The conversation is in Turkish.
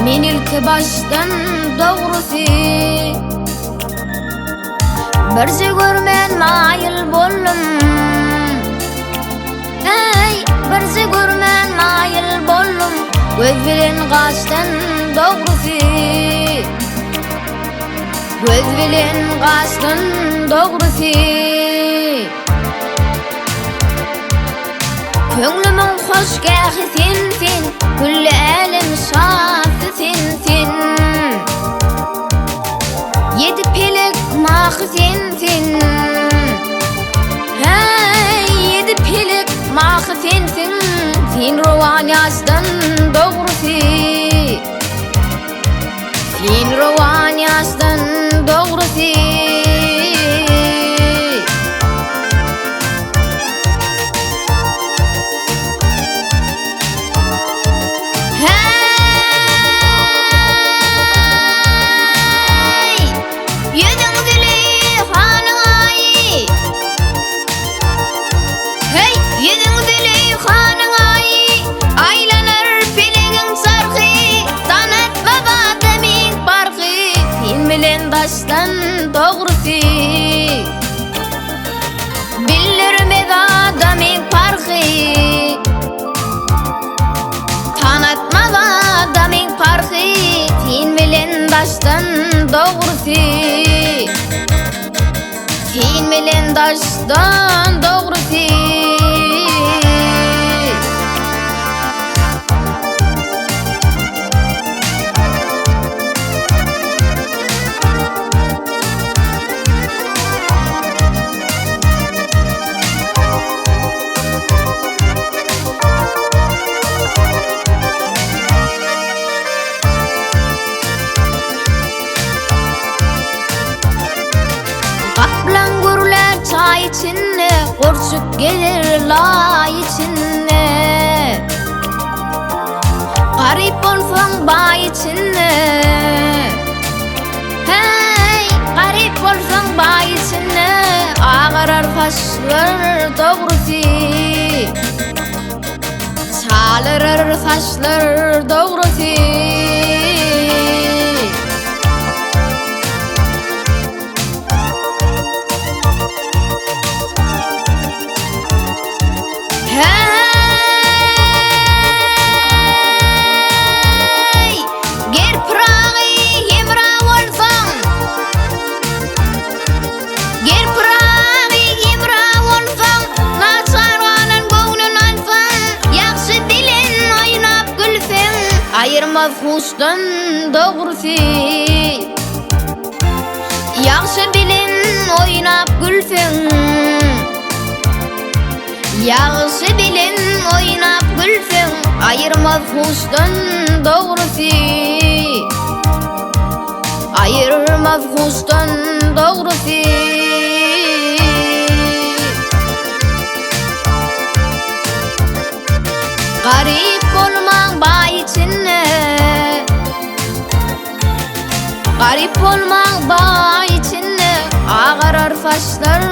Men ilki baştan dogrusi birje görmen mayıl boldum. Hey, birje görmen mayıl boldum. Göz bilen gaçtan dogrusi, göz bilen gaçtan dogrusi. Köңlümün hoşgahı sensin, küllü elim şafı sensin. Yedi pelek mahı sensin. Hey, yedi pelek mahı sensin. Sen rovan yaşdan doğrusi, sen rovan yaşdan doğrusi. Baştan doğrusi bildirmez adamın farkı, tanıtmaz adamın farkı. Sen bilen baştan doğrusi, sen bilen baştan doğrusi. Kaplan gürler çay içinde, kurşuk gelir lay içinde. Garip olsan bay içinde. Hey, garip olsan bay içinde. Ağarar saçlar doğrusi, çalırır saçlar doğrusi. Hey, ger prağı yemra olsan, ger prağı yemra olsan, naçarvanın göğnün alsan, yaxşı bilen oynap gülsen, ayırmaz huştan doğrusi. Yaxşı bilen oynap gülsen, yaxşı bilen oynap gülsen, ayırmaz huştan doğrusi, ayırmaz huştan doğrusi. Garip olmak bay içinde, garip olmak bay içinde. Ağarar saçlar